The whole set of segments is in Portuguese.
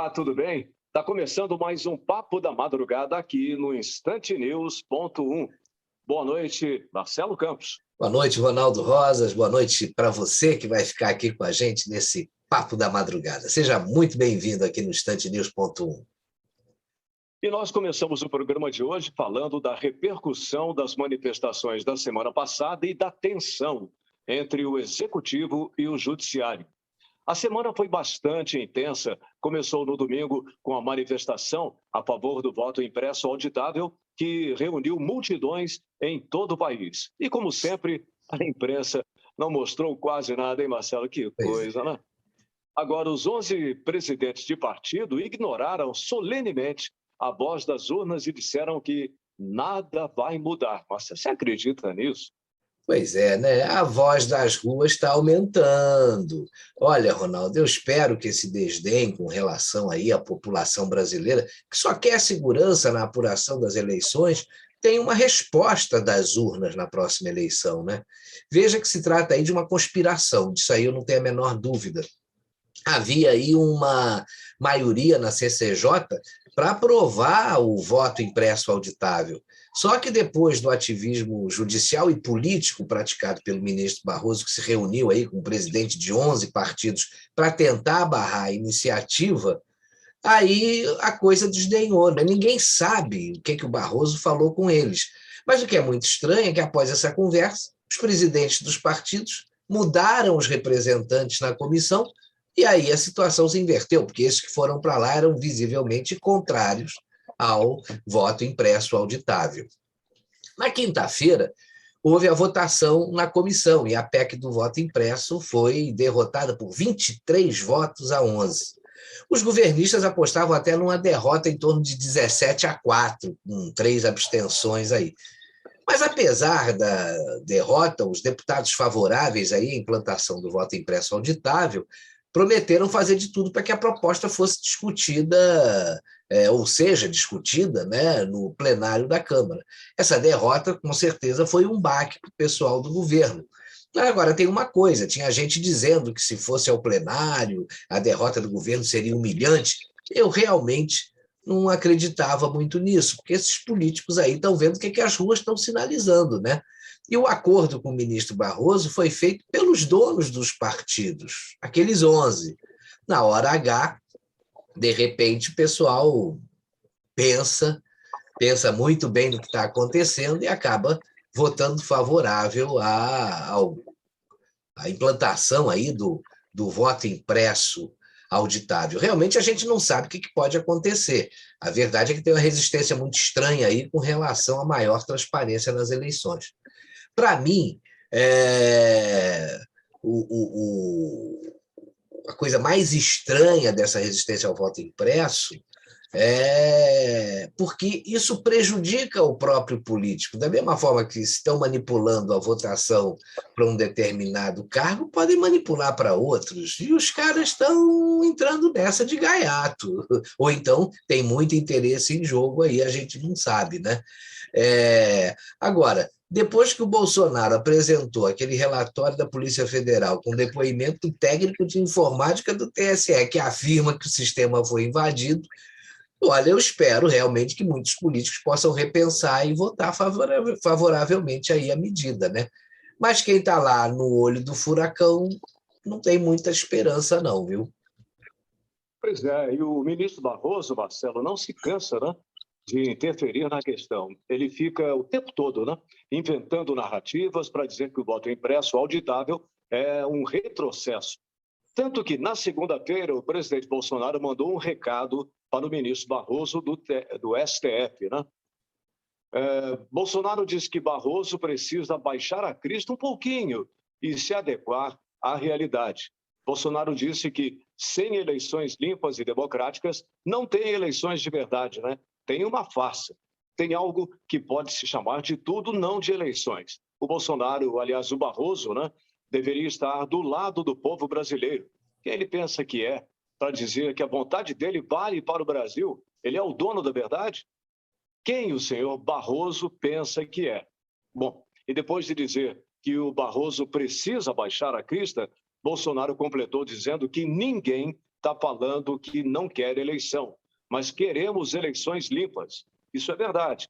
Olá, tudo bem? Está começando mais um Papo da Madrugada aqui no instantenews.1. Boa noite, Marcelo Campos. Boa noite, Ronaldo Rosas. Boa noite para você que vai ficar aqui com a gente nesse Papo da Madrugada. Seja muito bem-vindo aqui no instantenews.1. E nós começamos o programa de hoje falando da repercussão das manifestações da semana passada e da tensão entre o Executivo e o Judiciário. A semana foi bastante intensa. Começou no domingo com a manifestação a favor do voto impresso auditável, que reuniu multidões em todo o país. E, como sempre, a imprensa não mostrou quase nada, hein, Marcelo? Que Pois coisa, né? Agora, os 11 presidentes de partido ignoraram solenemente a voz das urnas e disseram que nada vai mudar. Mas você acredita nisso? Pois é, né? A voz das ruas está aumentando. Olha, Ronaldo, eu espero que esse desdém com relação aí à população brasileira, que só quer segurança na apuração das eleições, tenha uma resposta das urnas na próxima eleição, né? Veja que se trata aí de uma conspiração, disso aí eu não tenho a menor dúvida. Havia aí uma maioria na CCJ para aprovar o voto impresso auditável. Só que depois do ativismo judicial e político praticado pelo ministro Barroso, que se reuniu aí com o presidente de 11 partidos para tentar barrar a iniciativa, aí a coisa desdenhou, né? Ninguém sabe o que o Barroso falou com eles. Mas o que é muito estranho é que, após essa conversa, os presidentes dos partidos mudaram os representantes na comissão e aí a situação se inverteu, porque esses que foram para lá eram visivelmente contrários ao voto impresso auditável. Na quinta-feira, houve a votação na comissão e a PEC do voto impresso foi derrotada por 23 votos a 11. Os governistas apostavam até numa derrota em torno de 17-4, com 3 abstenções aí. Mas, apesar da derrota, os deputados favoráveis aí à implantação do voto impresso auditável prometeram fazer de tudo para que a proposta fosse discutida, ou seja, discutida, né, no plenário da Câmara. Essa derrota, com certeza, foi um baque para o pessoal do governo. Agora, tem uma coisa, tinha gente dizendo que se fosse ao plenário, a derrota do governo seria humilhante. Eu realmente não acreditava muito nisso, porque esses políticos aí estão vendo o que as ruas estão sinalizando, né? E o acordo com o ministro Barroso foi feito pelos donos dos partidos, aqueles 11. Na hora H, de repente, o pessoal pensa muito bem no que está acontecendo e acaba votando favorável à implantação aí do voto impresso auditável. Realmente a gente não sabe o que pode acontecer. A verdade é que tem uma resistência muito estranha aí com relação à maior transparência nas eleições. Para mim, a coisa mais estranha dessa resistência ao voto impresso porque isso prejudica o próprio político. Da mesma forma que estão manipulando a votação para um determinado cargo, podem manipular para outros. E os caras estão entrando nessa de gaiato. Ou então tem muito interesse em jogo aí, a gente não sabe, né? Agora, depois que o Bolsonaro apresentou aquele relatório da Polícia Federal com depoimento do técnico de informática do TSE, que afirma que o sistema foi invadido, olha, eu espero realmente que muitos políticos possam repensar e votar favoravelmente aí a medida, né? Mas quem está lá no olho do furacão não tem muita esperança não, viu? Pois é, e o ministro Barroso, Marcelo, não se cansa, né, de interferir na questão. Ele fica o tempo todo, né, inventando narrativas para dizer que o voto impresso auditável é um retrocesso. Tanto que, na segunda-feira, o presidente Bolsonaro mandou um recado para o ministro Barroso do STF, né? Bolsonaro disse que Barroso precisa baixar a crista um pouquinho e se adequar à realidade. Bolsonaro disse que sem eleições limpas e democráticas não tem eleições de verdade, né? Tem uma farsa. Tem algo que pode se chamar de tudo, não de eleições. O Bolsonaro, aliás, o Barroso, né, deveria estar do lado do povo brasileiro. Quem ele pensa que é, para dizer que a vontade dele vale para o Brasil? Ele é o dono da verdade? Quem o senhor Barroso pensa que é? Bom, e depois de dizer que o Barroso precisa baixar a crista, Bolsonaro completou dizendo que ninguém está falando que não quer eleição, mas queremos eleições limpas. Isso é verdade.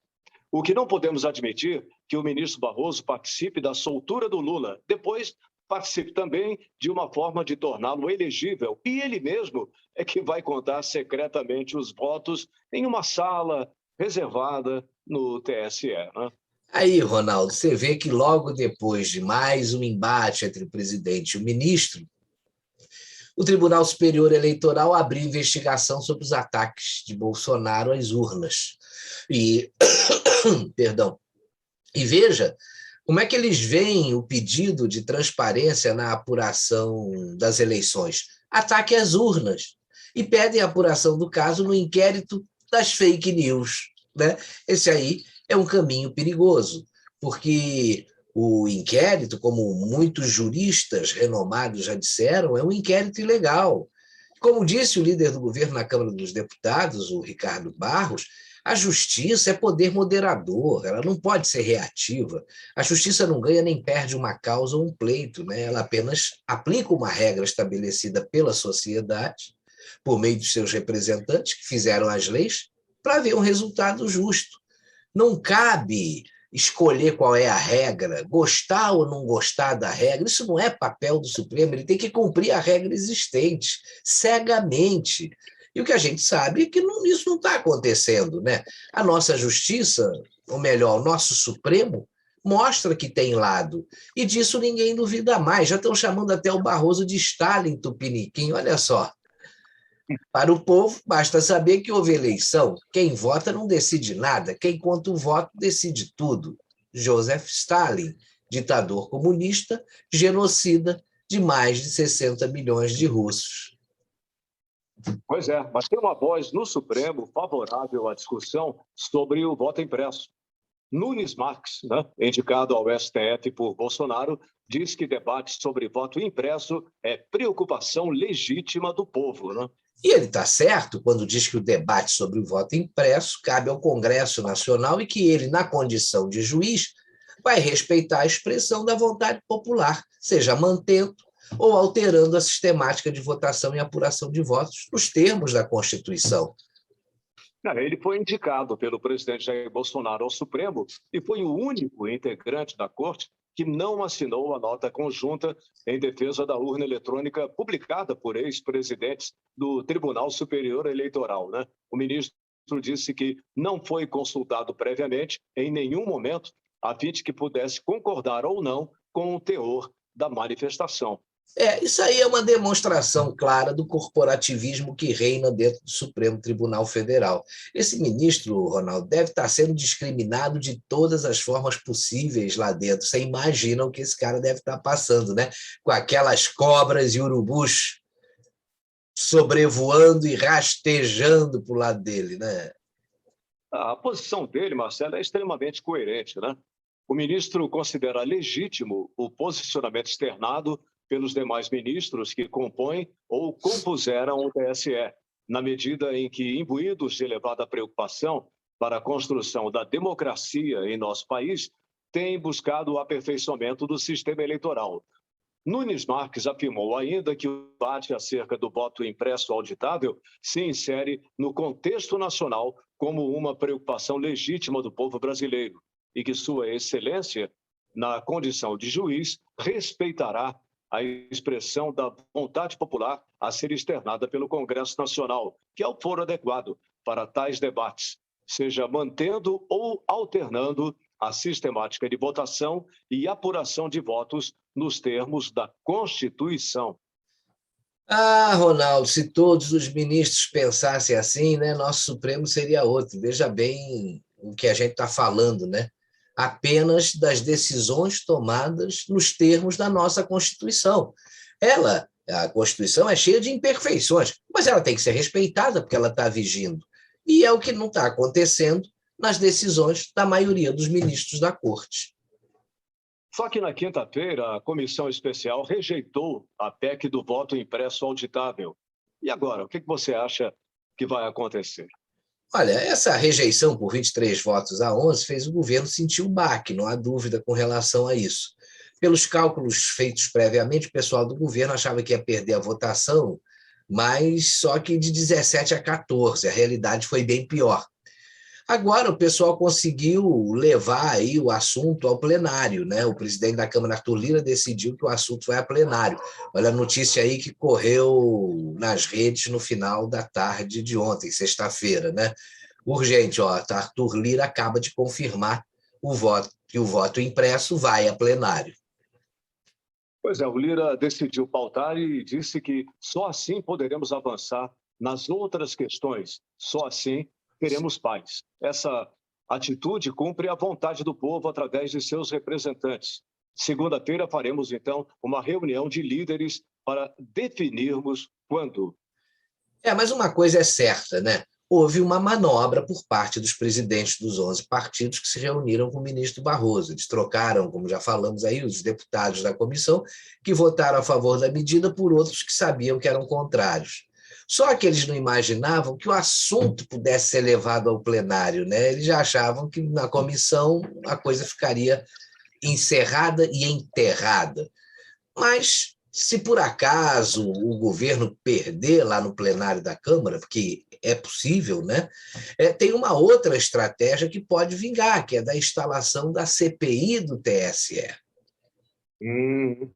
O que não podemos admitir é que o ministro Barroso participe da soltura do Lula. Depois, participe também de uma forma de torná-lo elegível. E ele mesmo é que vai contar secretamente os votos em uma sala reservada no TSE, né? Aí, Ronaldo, você vê que logo depois de mais um embate entre o presidente e o ministro, o Tribunal Superior Eleitoral abriu investigação sobre os ataques de Bolsonaro às urnas. E, perdão, e veja como é que eles veem o pedido de transparência na apuração das eleições. Ataque às urnas. E pedem a apuração do caso no inquérito das fake news, né? Esse aí é um caminho perigoso, porque o inquérito, como muitos juristas renomados já disseram, é um inquérito ilegal. Como disse o líder do governo na Câmara dos Deputados, o Ricardo Barros, a justiça é poder moderador, ela não pode ser reativa. A justiça não ganha nem perde uma causa ou um pleito, né? Ela apenas aplica uma regra estabelecida pela sociedade, por meio dos seus representantes, que fizeram as leis, para ver um resultado justo. Não cabe escolher qual é a regra, gostar ou não gostar da regra, isso não é papel do Supremo, ele tem que cumprir a regra existente, cegamente. E o que a gente sabe é que isso não está acontecendo, né? A nossa justiça, ou melhor, o nosso Supremo, mostra que tem lado, e disso ninguém duvida mais. Já estão chamando até o Barroso de Stalin Tupiniquim, olha só. Para o povo, basta saber que houve eleição. Quem vota não decide nada, quem conta o voto decide tudo. Joseph Stalin, ditador comunista, genocida de mais de 60 milhões de russos. Pois é, mas tem uma voz no Supremo favorável à discussão sobre o voto impresso. Nunes Marques, né, indicado ao STF por Bolsonaro, diz que debate sobre voto impresso é preocupação legítima do povo, né? E ele está certo quando diz que o debate sobre o voto impresso cabe ao Congresso Nacional e que ele, na condição de juiz, vai respeitar a expressão da vontade popular, seja mantendo ou alterando a sistemática de votação e apuração de votos nos termos da Constituição. Ele foi indicado pelo presidente Jair Bolsonaro ao Supremo e foi o único integrante da corte que não assinou a nota conjunta em defesa da urna eletrônica publicada por ex-presidentes do Tribunal Superior Eleitoral, né? O ministro disse que não foi consultado previamente, em nenhum momento, a fim de que pudesse concordar ou não com o teor da manifestação. Isso aí é uma demonstração clara do corporativismo que reina dentro do Supremo Tribunal Federal. Esse ministro, Ronaldo, deve estar sendo discriminado de todas as formas possíveis lá dentro. Você imagina o que esse cara deve estar passando, né? Com aquelas cobras e urubus sobrevoando e rastejando para o lado dele, né? A posição dele, Marcelo, é extremamente coerente, né? O ministro considera legítimo o posicionamento externado pelos demais ministros que compõem ou compuseram o TSE, na medida em que, imbuídos de elevada preocupação para a construção da democracia em nosso país, têm buscado o aperfeiçoamento do sistema eleitoral. Nunes Marques afirmou ainda que o debate acerca do voto impresso auditável se insere no contexto nacional como uma preocupação legítima do povo brasileiro e que Sua Excelência, na condição de juiz, respeitará a expressão da vontade popular a ser externada pelo Congresso Nacional, que é o foro adequado para tais debates, seja mantendo ou alternando a sistemática de votação e apuração de votos nos termos da Constituição. Ronaldo, se todos os ministros pensassem assim, né, nosso Supremo seria outro. Veja bem o que a gente está falando, né? Apenas das decisões tomadas nos termos da nossa Constituição. A Constituição é cheia de imperfeições, mas ela tem que ser respeitada porque ela está vigindo. E é o que não está acontecendo nas decisões da maioria dos ministros da Corte. Só que na quinta-feira, a comissão especial rejeitou a PEC do voto impresso auditável. E agora, o que você acha que vai acontecer? Olha, essa rejeição por 23 votos a 11 fez o governo sentir o baque, não há dúvida com relação a isso. Pelos cálculos feitos previamente, o pessoal do governo achava que ia perder a votação mas só que de 17 a 14, a realidade foi bem pior. Agora o pessoal conseguiu levar aí o assunto ao plenário, né? O presidente da Câmara, Arthur Lira, decidiu que o assunto vai a plenário. Olha a notícia aí que correu nas redes no final da tarde de ontem, sexta-feira, né? Urgente, ó, Arthur Lira acaba de confirmar o voto, que o voto impresso vai a plenário. Pois é, o Lira decidiu pautar e disse que só assim poderemos avançar nas outras questões, só assim teremos paz. Essa atitude cumpre a vontade do povo através de seus representantes. Segunda-feira faremos, então, uma reunião de líderes para definirmos quando. Mas uma coisa é certa, né? Houve uma manobra por parte dos presidentes dos 11 partidos que se reuniram com o ministro Barroso. Eles trocaram, como já falamos aí, os deputados da comissão que votaram a favor da medida por outros que sabiam que eram contrários. Só que eles não imaginavam que o assunto pudesse ser levado ao plenário, né? Eles já achavam que na comissão a coisa ficaria encerrada e enterrada. Mas, se por acaso o governo perder lá no plenário da Câmara, porque é possível, né? Tem uma outra estratégia que pode vingar, que é da instalação da CPI do TSE. Hum,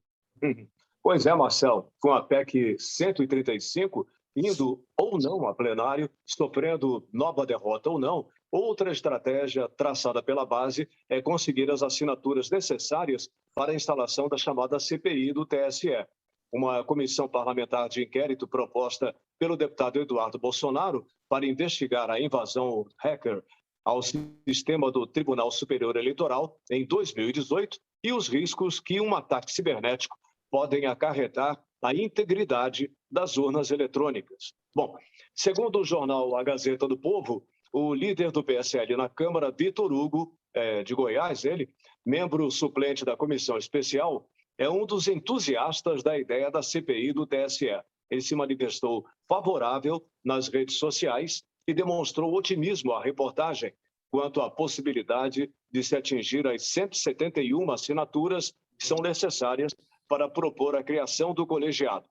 Pois é, Marcelo, com a PEC 135 indo ou não a plenário, sofrendo nova derrota ou não, outra estratégia traçada pela base é conseguir as assinaturas necessárias para a instalação da chamada CPI do TSE. Uma comissão parlamentar de inquérito proposta pelo deputado Eduardo Bolsonaro para investigar a invasão hacker ao sistema do Tribunal Superior Eleitoral em 2018 e os riscos que um ataque cibernético podem acarretar a integridade das urnas eletrônicas. Bom, segundo o jornal A Gazeta do Povo, o líder do PSL na Câmara, Vitor Hugo, de Goiás, ele, membro suplente da comissão especial, é um dos entusiastas da ideia da CPI do TSE. Ele se manifestou favorável nas redes sociais e demonstrou otimismo à reportagem quanto à possibilidade de se atingir as 171 assinaturas que são necessárias para propor a criação do colegiado.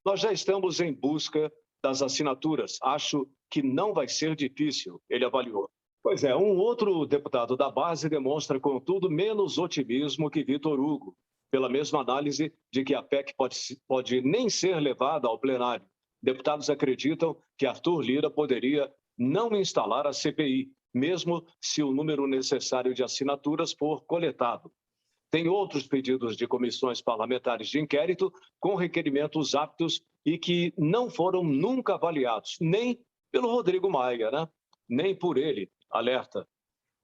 Nós já estamos em busca das assinaturas. Acho que não vai ser difícil, ele avaliou. Pois é, um outro deputado da base demonstra, contudo, menos otimismo que Vitor Hugo, pela mesma análise de que a PEC pode nem ser levada ao plenário. Deputados acreditam que Arthur Lira poderia não instalar a CPI, mesmo se o número necessário de assinaturas for coletado. Tem outros pedidos de comissões parlamentares de inquérito com requerimentos aptos e que não foram nunca avaliados, nem pelo Rodrigo Maia, né? Nem por ele, alerta.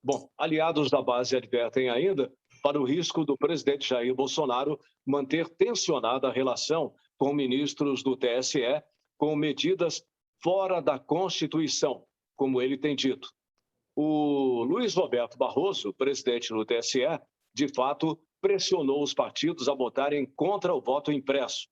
Bom, aliados da base advertem ainda para o risco do presidente Jair Bolsonaro manter tensionada a relação com ministros do TSE com medidas fora da Constituição, como ele tem dito. O Luiz Roberto Barroso, presidente do TSE, de fato, pressionou os partidos a votarem contra o voto impresso.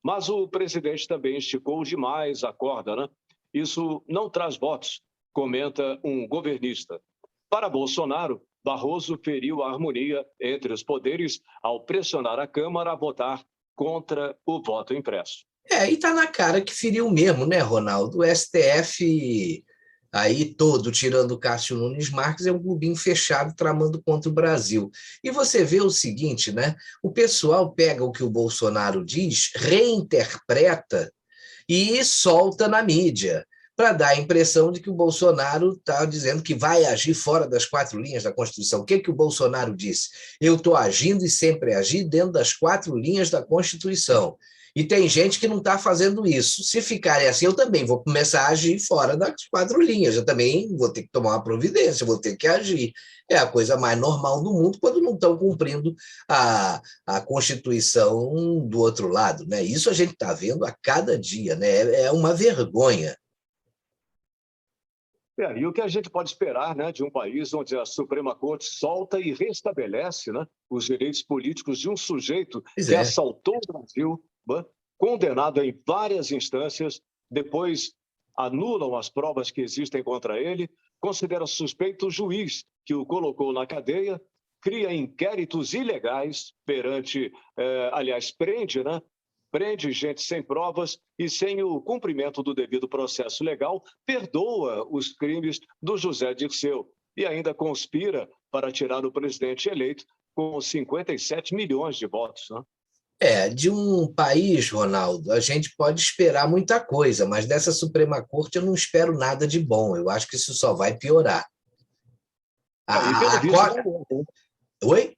Mas o presidente também esticou demais a corda, né? Isso não traz votos, comenta um governista. Para Bolsonaro, Barroso feriu a harmonia entre os poderes ao pressionar a Câmara a votar contra o voto impresso. E está na cara que feriu mesmo, né, Ronaldo? O STF aí todo, tirando o Cássio Nunes Marques, é um clubinho fechado tramando contra o Brasil. E você vê o seguinte, né? O pessoal pega o que o Bolsonaro diz, reinterpreta e solta na mídia, para dar a impressão de que o Bolsonaro está dizendo que vai agir fora das 4 linhas da Constituição. O que o Bolsonaro disse? Eu estou agindo e sempre agi dentro das 4 linhas da Constituição. E tem gente que não está fazendo isso. Se ficarem assim, eu também vou começar a agir fora das 4 linhas. Eu também vou ter que tomar uma providência, vou ter que agir. É a coisa mais normal do mundo quando não estão cumprindo a Constituição do outro lado, né? Isso a gente está vendo a cada dia, né? É uma vergonha. E o que a gente pode esperar, né, de um país onde a Suprema Corte solta e restabelece, né, os direitos políticos de um sujeito que assaltou o Brasil, né, condenado em várias instâncias, depois anulam as provas que existem contra ele, considera suspeito o juiz que o colocou na cadeia, cria inquéritos ilegais perante, aliás, prende, né, prende gente sem provas e, sem o cumprimento do devido processo legal, perdoa os crimes do José Dirceu e ainda conspira para tirar o presidente eleito com 57 milhões de votos, né? De um país, Ronaldo, a gente pode esperar muita coisa, mas dessa Suprema Corte eu não espero nada de bom. Eu acho que isso só vai piorar. E A, pelo a, a visto corda... vai mesmo. Oi?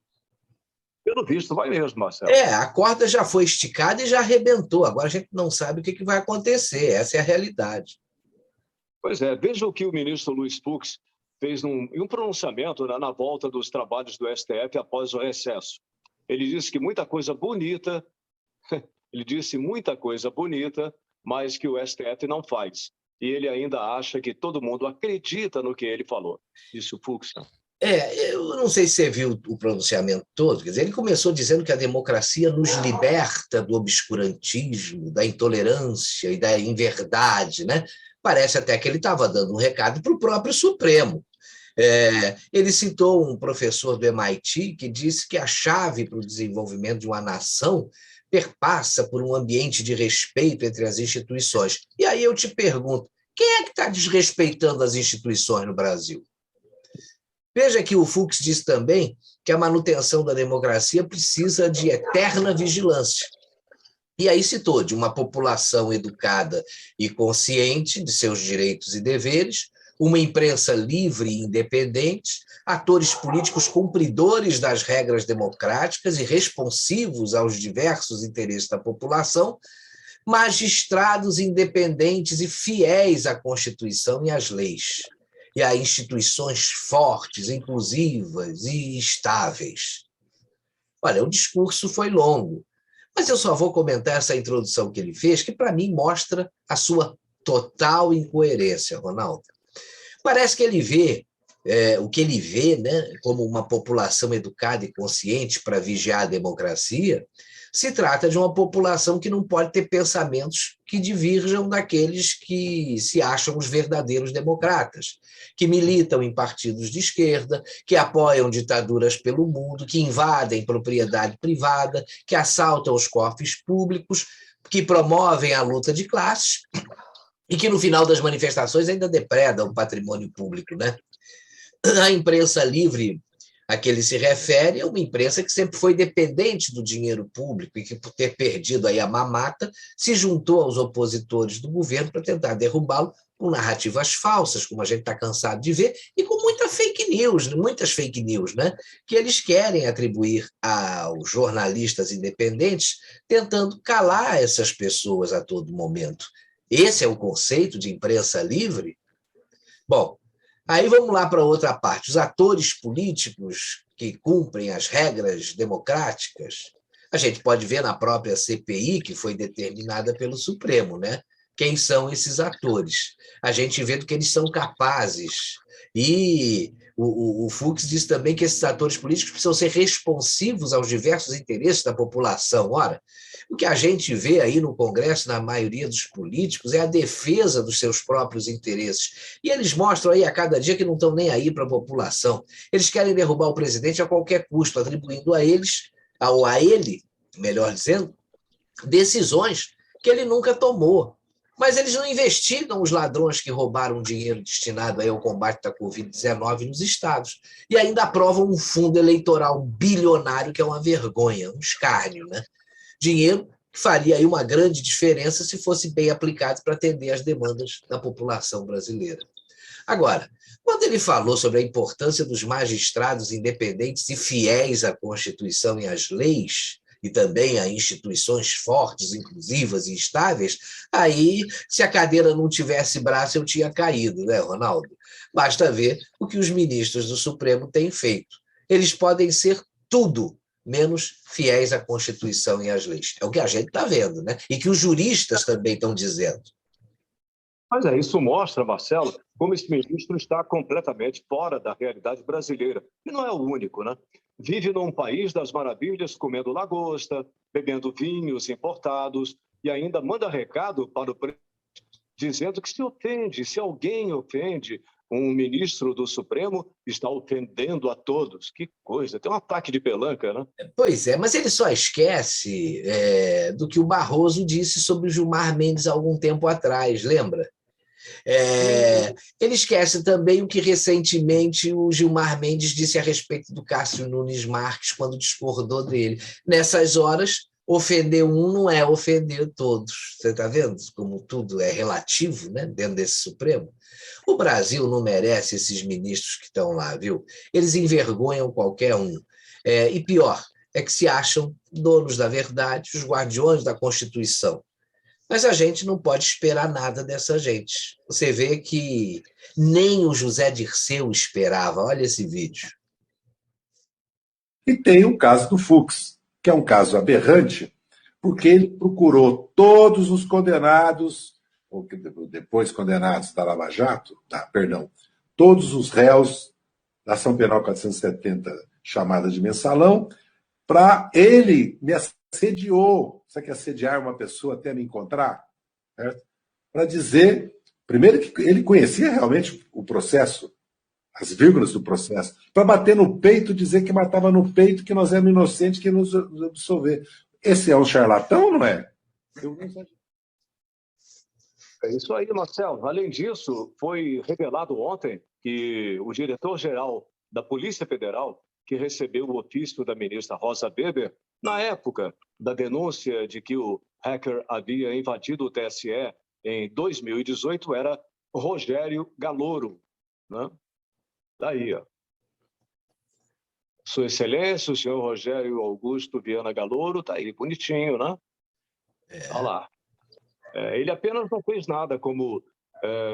Pelo visto vai mesmo, Marcelo. A corda já foi esticada e já arrebentou. Agora a gente não sabe o que vai acontecer. Essa é a realidade. Pois é, veja o que o ministro Luiz Fux fez em um pronunciamento na volta dos trabalhos do STF após o recesso. Ele disse que muita coisa bonita, ele disse muita coisa bonita, mas que o STF não faz. E ele ainda acha que todo mundo acredita no que ele falou. Disse o Fux. Eu não sei se você viu o pronunciamento todo, quer dizer, ele começou dizendo que a democracia nos liberta do obscurantismo, da intolerância e da inverdade, né? Parece até que ele estava dando um recado para o próprio Supremo. Ele citou um professor do MIT que disse que a chave para o desenvolvimento de uma nação perpassa por um ambiente de respeito entre as instituições. E aí eu te pergunto, quem é que está desrespeitando as instituições no Brasil? Veja que o Fux diz também que a manutenção da democracia precisa de eterna vigilância. E aí citou de uma população educada e consciente de seus direitos e deveres, uma imprensa livre e independente, atores políticos cumpridores das regras democráticas e responsivos aos diversos interesses da população, magistrados independentes e fiéis à Constituição e às leis, e a instituições fortes, inclusivas e estáveis. Olha, o discurso foi longo, mas eu só vou comentar essa introdução que ele fez, que para mim mostra a sua total incoerência, Ronaldo. Parece que ele vê o que ele vê, né, como uma população educada e consciente para vigiar a democracia, se trata de uma população que não pode ter pensamentos que divirjam daqueles que se acham os verdadeiros democratas, que militam em partidos de esquerda, que apoiam ditaduras pelo mundo, que invadem propriedade privada, que assaltam os cofres públicos, que promovem a luta de classes e que, no final das manifestações, ainda depredam o patrimônio público, né? A imprensa livre a que ele se refere é uma imprensa que sempre foi dependente do dinheiro público e que, por ter perdido aí a mamata, se juntou aos opositores do governo para tentar derrubá-lo com narrativas falsas, como a gente está cansado de ver, e com muitas fake news, né? Que eles querem atribuir aos jornalistas independentes, tentando calar essas pessoas a todo momento. Esse é o conceito de imprensa livre? Bom, aí vamos lá para outra parte. Os atores políticos que cumprem as regras democráticas, a gente pode ver na própria CPI, que foi determinada pelo Supremo, né? Quem são esses atores? A gente vê do que eles são capazes. E o Fux diz também que esses atores políticos precisam ser responsivos aos diversos interesses da população. Ora, o que a gente vê aí no Congresso, na maioria dos políticos, é a defesa dos seus próprios interesses. E eles mostram aí a cada dia que não estão nem aí para a população. Eles querem derrubar o presidente a qualquer custo, atribuindo a ele, melhor dizendo, decisões que ele nunca tomou. Mas eles não investigam os ladrões que roubaram dinheiro destinado aí ao combate da Covid-19 nos estados. E ainda aprovam um fundo eleitoral bilionário, que é uma vergonha, um escárnio, né? Dinheiro que faria aí uma grande diferença se fosse bem aplicado para atender às demandas da população brasileira. Agora, quando ele falou sobre a importância dos magistrados independentes e fiéis à Constituição e às leis, e também a instituições fortes, inclusivas e estáveis, aí, se a cadeira não tivesse braço, eu tinha caído, né, Ronaldo? Basta ver o que os ministros do Supremo têm feito. Eles podem ser tudo, menos fiéis à Constituição e às leis. É o que a gente está vendo, né? E que os juristas também estão dizendo. Mas isso mostra, Marcelo, como esse ministro está completamente fora da realidade brasileira. E não é o único, né? Vive num país das maravilhas, comendo lagosta, bebendo vinhos importados e ainda manda recado para o presidente dizendo que se alguém ofende Um ministro do Supremo está ofendendo a todos. Que coisa, tem um ataque de pelanca, né? Pois é, mas ele só esquece do que o Barroso disse sobre o Gilmar Mendes há algum tempo atrás, lembra? Sim. Ele esquece também o que recentemente o Gilmar Mendes disse a respeito do Cássio Nunes Marques quando discordou dele. Nessas horas, ofender um não é ofender todos. Você está vendo como tudo é relativo, né, dentro desse Supremo? O Brasil não merece esses ministros que estão lá, viu? Eles envergonham qualquer um. E pior, é que se acham donos da verdade, os guardiões da Constituição. Mas a gente não pode esperar nada dessa gente. Você vê que nem o José Dirceu esperava. Olha esse vídeo. E tem o caso do Fux, que é um caso aberrante, porque ele procurou todos os condenados, ou depois condenados da Lava Jato, perdão, todos os réus da Ação Penal 470, chamada de mensalão, para ele me assediou. Você quer assediar uma pessoa até me encontrar? Para dizer, primeiro, que ele conhecia realmente o processo, as vírgulas do processo, para bater no peito, dizer que matava no peito, que nós éramos inocentes, que nos absolver. Esse é um charlatão, não é? É isso aí, Marcelo. Além disso, foi revelado ontem que o diretor-geral da Polícia Federal, que recebeu o ofício da ministra Rosa Weber, na época da denúncia de que o hacker havia invadido o TSE em 2018, era Rogério Galouro, né? Daí, ó. Sua Excelência, o senhor Rogério Augusto Viana Galouro, tá aí, bonitinho, né? Olha lá. Ele apenas não fez nada, como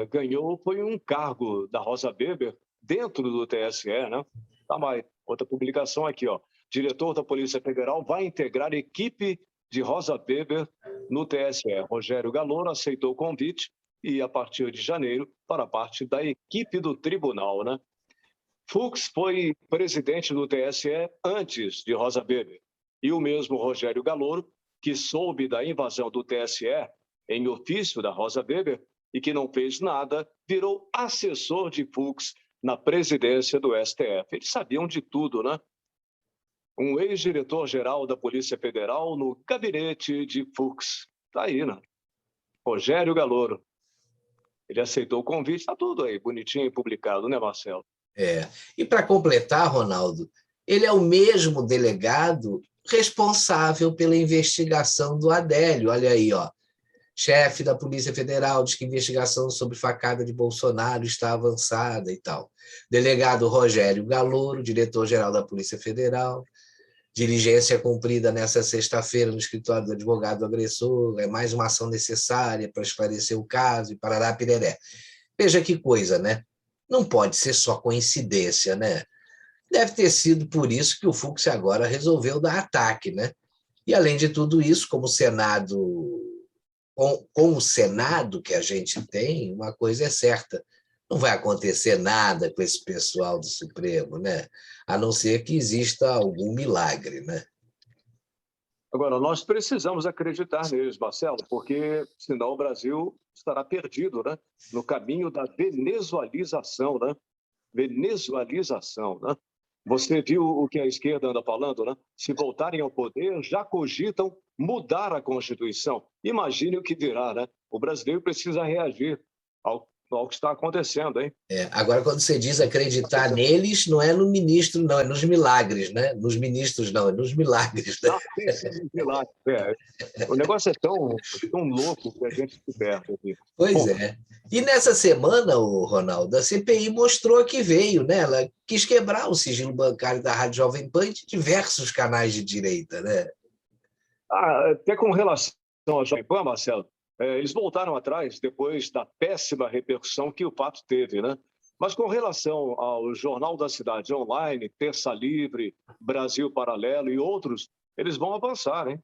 ganhou, foi um cargo da Rosa Weber dentro do TSE, né? Tá mais. Outra publicação aqui, ó. Diretor da Polícia Federal vai integrar equipe de Rosa Weber no TSE. Rogério Galouro aceitou o convite e, a partir de janeiro, fará parte da equipe do tribunal, né? Fux foi presidente do TSE antes de Rosa Weber. E o mesmo Rogério Galouro, que soube da invasão do TSE em ofício da Rosa Weber e que não fez nada, virou assessor de Fux na presidência do STF. Eles sabiam de tudo, né? Um ex-diretor-geral da Polícia Federal no gabinete de Fux. Tá aí, né? Rogério Galouro. Ele aceitou o convite, tá tudo aí, bonitinho e publicado, né, Marcelo? E para completar, Ronaldo, ele é o mesmo delegado responsável pela investigação do Adélio. Olha aí, ó. Chefe da Polícia Federal diz que a investigação sobre facada de Bolsonaro está avançada e tal. Delegado Rogério Galouro, diretor-geral da Polícia Federal. Diligência cumprida nessa sexta-feira no escritório do advogado agressor. É mais uma ação necessária para esclarecer o caso e parará pireré. Veja que coisa, né? Não pode ser só coincidência, né? Deve ter sido por isso que o Fux agora resolveu dar ataque, né? E, além de tudo isso, como o Senado, com o Senado que a gente tem, uma coisa é certa, não vai acontecer nada com esse pessoal do Supremo, né? A não ser que exista algum milagre, né? Agora, nós precisamos acreditar neles, Marcelo, porque senão o Brasil estará perdido, né? No caminho da venezualização, né? Venezualização, né? Você viu o que a esquerda anda falando, né? Se voltarem ao poder, já cogitam mudar a Constituição. Imagine o que dirá, né? O brasileiro precisa reagir ao que está acontecendo, hein? Agora, quando você diz acreditar neles, não é no ministro, não, é nos milagres, né? Nos ministros, não, é nos milagres. Né? Não, sim, milagre. O negócio é tão louco que a gente se perde aqui. Pois é. E nessa semana, o Ronaldo, a CPI mostrou que veio, né? Ela quis quebrar o sigilo bancário da Rádio Jovem Pan e de diversos canais de direita, né? Até com relação ao Jovem Pan, Marcelo, eles voltaram atrás depois da péssima repercussão que o fato teve, né? Mas com relação ao Jornal da Cidade Online, Terça Livre, Brasil Paralelo e outros, eles vão avançar, hein?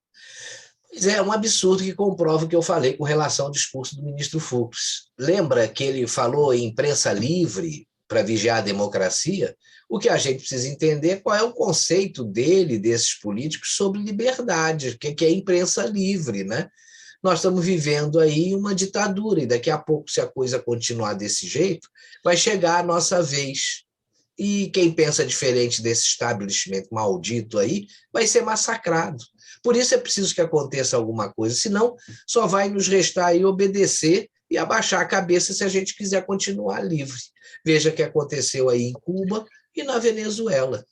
Pois é, um absurdo que comprova o que eu falei com relação ao discurso do ministro Fux. Lembra que ele falou em imprensa livre para vigiar a democracia? O que a gente precisa entender é qual é o conceito dele, desses políticos, sobre liberdade, o que é imprensa livre, né? nós estamos vivendo aí uma ditadura, e daqui a pouco, se a coisa continuar desse jeito, vai chegar a nossa vez. E quem pensa diferente desse estabelecimento maldito aí vai ser massacrado. Por isso é preciso que aconteça alguma coisa, senão só vai nos restar aí obedecer e abaixar a cabeça se a gente quiser continuar livre. Veja o que aconteceu aí em Cuba e na Venezuela.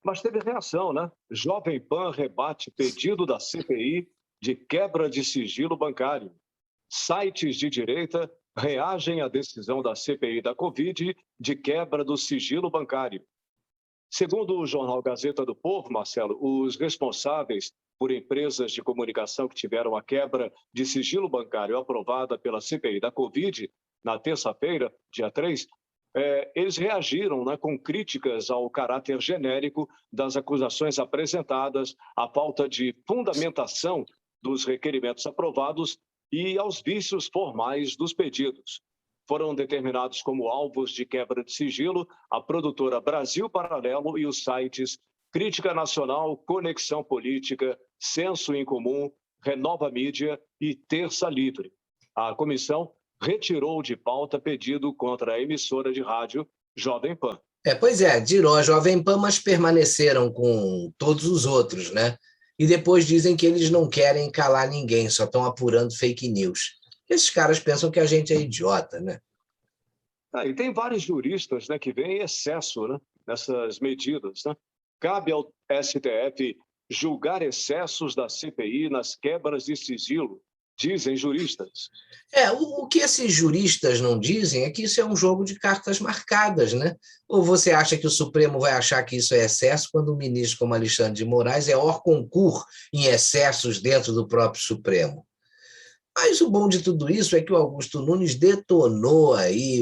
Mas teve reação, né? Jovem Pan rebate pedido da CPI de quebra de sigilo bancário. Sites de direita reagem à decisão da CPI da Covid de quebra do sigilo bancário. Segundo o jornal Gazeta do Povo, Marcelo, os responsáveis por empresas de comunicação que tiveram a quebra de sigilo bancário aprovada pela CPI da Covid na terça-feira, dia 3, eles reagiram, né, com críticas ao caráter genérico das acusações apresentadas, à falta de fundamentação dos requerimentos aprovados e aos vícios formais dos pedidos. Foram determinados como alvos de quebra de sigilo a produtora Brasil Paralelo e os sites Crítica Nacional, Conexão Política, Senso em Comum, Renova Mídia e Terça Livre. A comissão retirou de pauta pedido contra a emissora de rádio Jovem Pan. Pois é, tirou a Jovem Pan, mas permaneceram com todos os outros, né? E depois dizem que eles não querem calar ninguém, só estão apurando fake news. Esses caras pensam que a gente é idiota, né? E tem vários juristas, né, que veem excesso, né, nessas medidas, né? Cabe ao STF julgar excessos da CPI nas quebras de sigilo, dizem juristas. O que esses juristas não dizem é que isso é um jogo de cartas marcadas, né? Ou você acha que o Supremo vai achar que isso é excesso quando um ministro como Alexandre de Moraes é hors concurso em excessos dentro do próprio Supremo? Mas o bom de tudo isso é que o Augusto Nunes detonou aí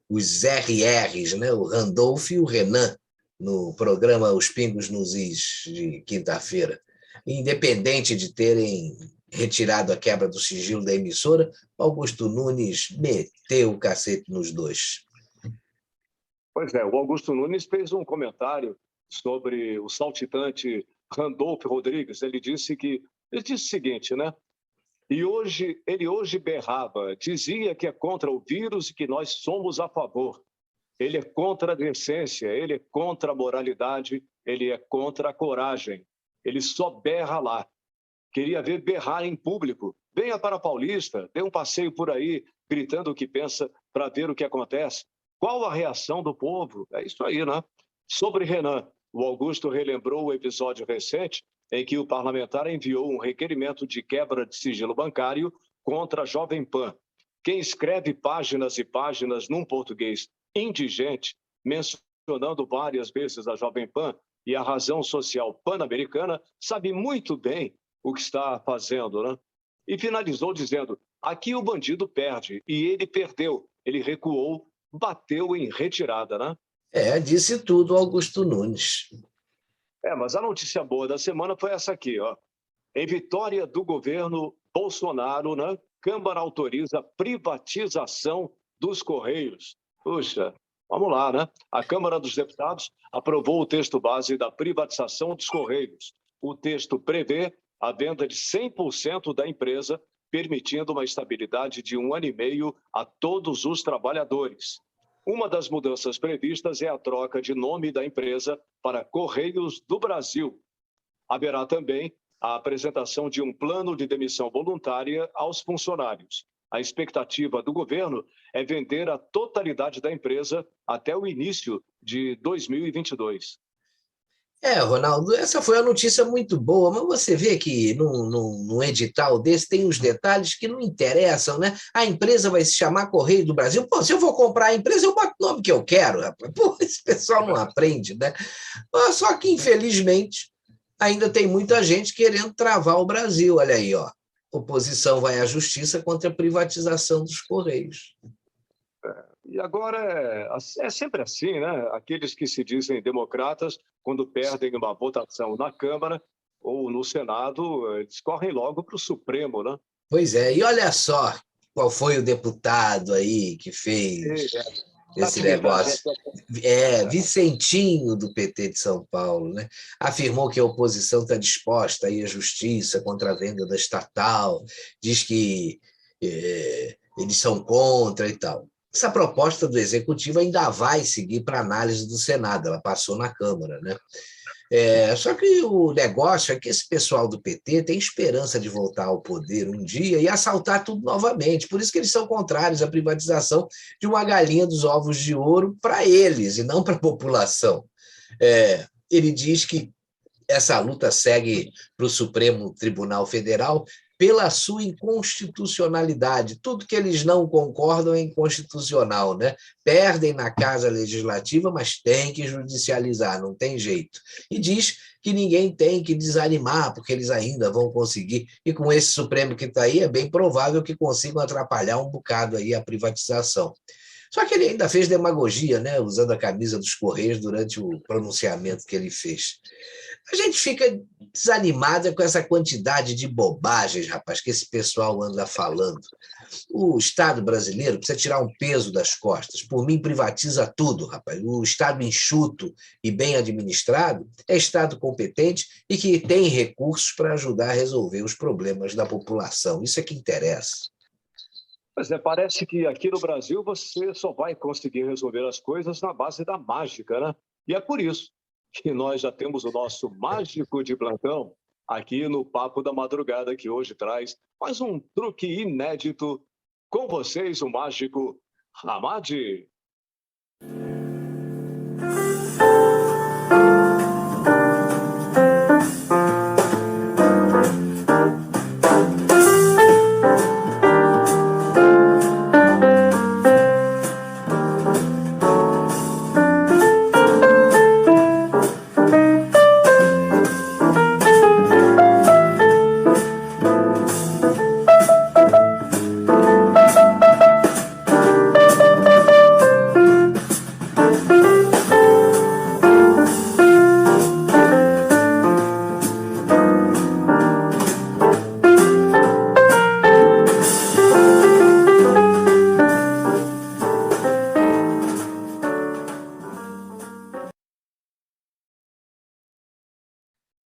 os RRs, né? O Randolph e o Renan, no programa Os Pingos nos Is, de quinta-feira. Independente de terem retirado a quebra do sigilo da emissora, Augusto Nunes meteu o cacete nos dois. Pois é, o Augusto Nunes fez um comentário sobre o saltitante Randolph Rodrigues. Ele disse o seguinte, né? Ele hoje berrava, dizia que é contra o vírus e que nós somos a favor. Ele é contra a decência, ele é contra a moralidade, ele é contra a coragem. Ele só berra lá. Queria ver berrar em público. Venha para a Paulista, dê um passeio por aí, gritando o que pensa para ver o que acontece. Qual a reação do povo? É isso aí, né? Sobre Renan, o Augusto relembrou o episódio recente em que o parlamentar enviou um requerimento de quebra de sigilo bancário contra a Jovem Pan. Quem escreve páginas e páginas num português indigente, mencionando várias vezes a Jovem Pan e a razão social pan-americana, sabe muito bem o que está fazendo, né? E finalizou dizendo, aqui o bandido perde, e ele perdeu, ele recuou, bateu em retirada, né? Disse tudo Augusto Nunes. Mas a notícia boa da semana foi essa aqui, ó. Em vitória do governo Bolsonaro, né? Câmara autoriza privatização dos Correios. Puxa, vamos lá, né? A Câmara dos Deputados aprovou o texto base da privatização dos Correios. O texto prevê a venda de 100% da empresa, permitindo uma estabilidade de 1 ano e meio a todos os trabalhadores. Uma das mudanças previstas é a troca de nome da empresa para Correios do Brasil. Haverá também a apresentação de um plano de demissão voluntária aos funcionários. A expectativa do governo é vender a totalidade da empresa até o início de 2022. Ronaldo, essa foi uma notícia muito boa, mas você vê que num edital desse tem uns detalhes que não interessam, né? A empresa vai se chamar Correio do Brasil. Pô, se eu vou comprar a empresa, eu boto o nome que eu quero, rapaz. Pô, esse pessoal não aprende, né? Só que, infelizmente, ainda tem muita gente querendo travar o Brasil. Olha aí, ó. Oposição vai à justiça contra a privatização dos Correios. E agora é sempre assim, né? Aqueles que se dizem democratas, quando perdem uma votação na Câmara ou no Senado, eles correm logo para o Supremo, né? Pois é, e olha só qual foi o deputado aí que fez esse negócio. Vicentinho, do PT de São Paulo, né? Afirmou que a oposição está disposta a ir à justiça contra a venda da estatal, diz que eles são contra e tal. Essa proposta do Executivo ainda vai seguir para análise do Senado, ela passou na Câmara, né? Só que o negócio é que esse pessoal do PT tem esperança de voltar ao poder um dia e assaltar tudo novamente. Por isso que eles são contrários à privatização de uma galinha dos ovos de ouro para eles e não para a população. Ele diz que essa luta segue para o Supremo Tribunal Federal pela sua inconstitucionalidade. Tudo que eles não concordam é inconstitucional, né? Perdem na Casa Legislativa, mas tem que judicializar, não tem jeito. E diz que ninguém tem que desanimar, porque eles ainda vão conseguir. E com esse Supremo que está aí, é bem provável que consigam atrapalhar um bocado aí a privatização. Só que ele ainda fez demagogia, né? Usando a camisa dos Correios durante o pronunciamento que ele fez. A gente fica desanimada com essa quantidade de bobagens, rapaz, que esse pessoal anda falando. O Estado brasileiro precisa tirar um peso das costas. Por mim, privatiza tudo, rapaz. O Estado enxuto e bem administrado é Estado competente e que tem recursos para ajudar a resolver os problemas da população. Isso é que interessa. Pois é, parece que aqui no Brasil você só vai conseguir resolver as coisas na base da mágica, né? E é por isso que nós já temos o nosso mágico de plantão aqui no Papo da Madrugada, que hoje traz mais um truque inédito. Com vocês, o mágico Hamad.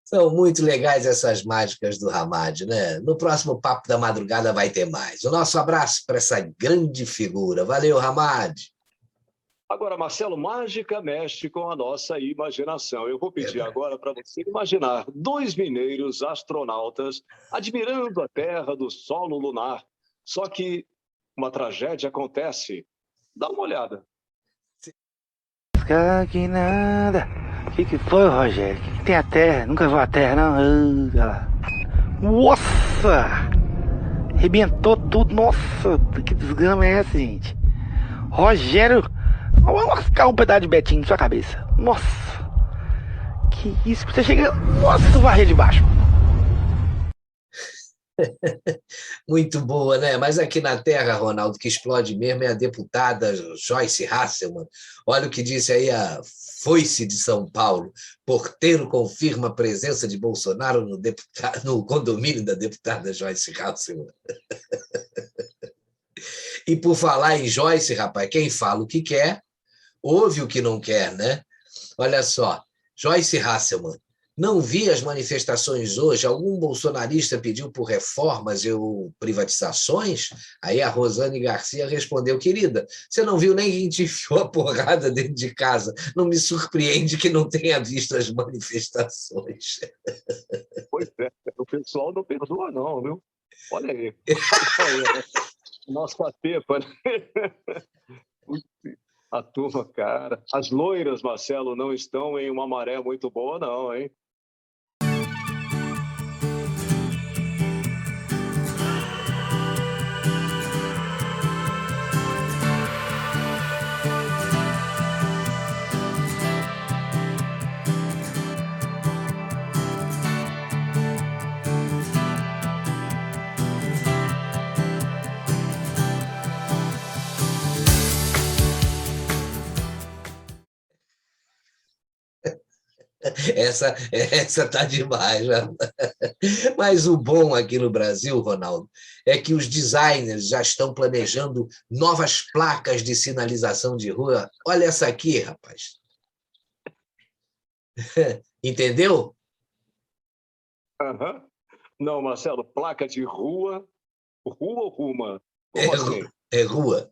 São muito legais essas mágicas do Hamad, né? No próximo Papo da Madrugada vai ter mais. O nosso abraço para essa grande figura. Valeu, Hamad. Agora, Marcelo, mágica mexe com a nossa imaginação. Eu vou pedir agora para você imaginar dois mineiros astronautas admirando a Terra do solo lunar. Só que uma tragédia acontece. Dá uma olhada. Que nada. O que foi, Rogério? O que tem a Terra? Nunca viu a Terra, não? Nossa! Arrebentou tudo. Nossa, que desgrama é essa, gente? Rogério, vamos lascar um pedaço de Betinho na sua cabeça. Nossa! Que isso? Você chega... Nossa, varrer de baixo. Muito boa, né? Mas aqui na Terra, Ronaldo, que explode mesmo é a deputada Joyce Hasselmann. Olha o que disse aí a Foice de São Paulo. Porteiro confirma a presença de Bolsonaro no condomínio da deputada Joyce Hasselmann. E por falar em Joyce, rapaz, quem fala o que quer, ouve o que não quer, né? Olha só, Joyce Hasselmann. Não vi as manifestações hoje. Algum bolsonarista pediu por reformas ou privatizações? Aí a Rosane Garcia respondeu: querida, você não viu nem quem te enfiou a porrada dentro de casa. Não me surpreende que não tenha visto as manifestações. Pois é, o pessoal não perdoa não, viu? Olha aí. Nossa pepa, né? A turma, cara. As loiras, Marcelo, não estão em uma maré muito boa, não, hein? Essa tá demais. Né? Mas o bom aqui no Brasil, Ronaldo, é que os designers já estão planejando novas placas de sinalização de rua. Olha essa aqui, rapaz. Entendeu? Aham. Não, Marcelo, placa de rua, rua ou ruma? Como assim? É rua.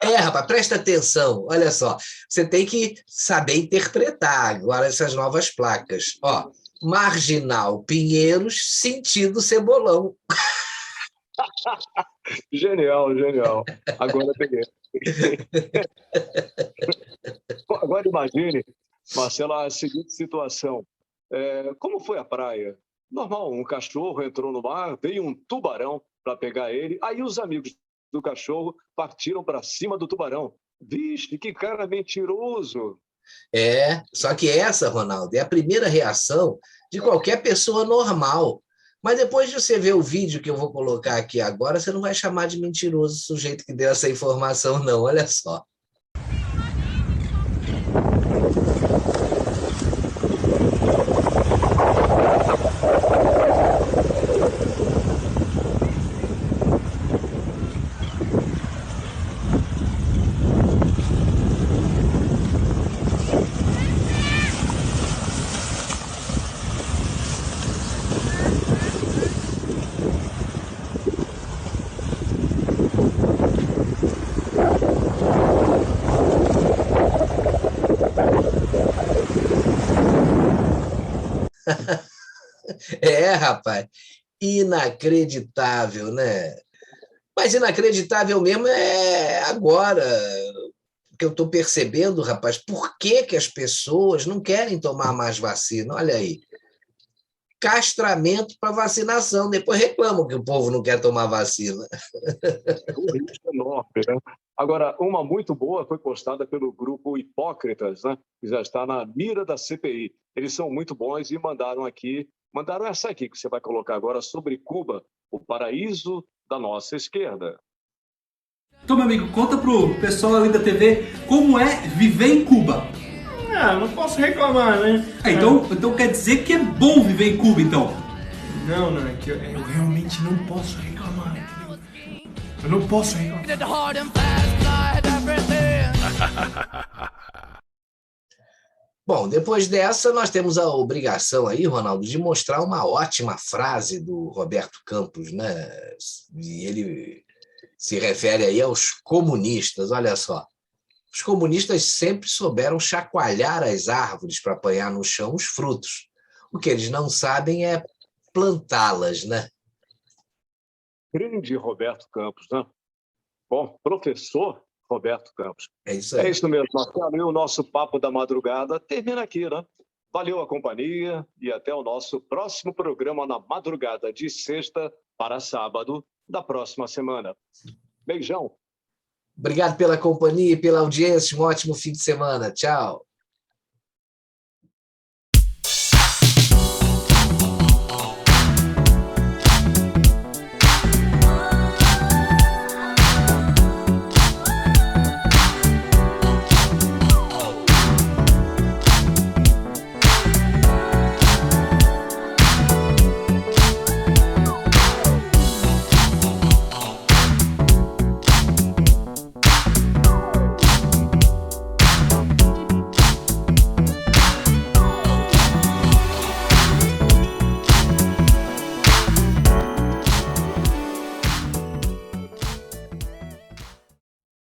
Rapaz, presta atenção. Olha só, você tem que saber interpretar agora essas novas placas. Ó, Marginal Pinheiros, sentido Cebolão. Genial, genial. Agora peguei. Agora imagine, Marcelo, a seguinte situação. Como foi a praia? Normal, um cachorro entrou no mar, veio um tubarão para pegar ele, aí os amigos do cachorro partiram para cima do tubarão. Vixe, que cara mentiroso! Só que essa, Ronaldo, é a primeira reação de qualquer pessoa normal. Mas depois de você ver o vídeo que eu vou colocar aqui agora, você não vai chamar de mentiroso o sujeito que deu essa informação, não. Olha só. Rapaz, inacreditável, né? Mas inacreditável mesmo é agora que eu estou percebendo, rapaz, por que que as pessoas não querem tomar mais vacina? Olha aí, castramento para vacinação, depois reclamam que o povo não quer tomar vacina. É um risco enorme, né? Agora, uma muito boa foi postada pelo grupo Hipócritas, né? Que já está na mira da CPI. Eles são muito bons e mandaram essa aqui que você vai colocar agora sobre Cuba, o paraíso da nossa esquerda. Então, meu amigo, conta pro pessoal ali da TV como é viver em Cuba. Não posso reclamar, né? Então quer dizer que é bom viver em Cuba, então? Não, é que eu realmente não posso reclamar. Eu não posso reclamar. Bom, depois dessa, nós temos a obrigação aí, Ronaldo, de mostrar uma ótima frase do Roberto Campos, né? E ele se refere aí aos comunistas, olha só. Os comunistas sempre souberam chacoalhar as árvores para apanhar no chão os frutos. O que eles não sabem é plantá-las, né? Grande Roberto Campos, né? Bom, professor Roberto Campos. É isso aí. É isso mesmo, Marcelo. E o nosso Papo da Madrugada termina aqui, né? Valeu a companhia e até o nosso próximo programa na madrugada de sexta para sábado da próxima semana. Beijão. Obrigado pela companhia e pela audiência. Um ótimo fim de semana. Tchau.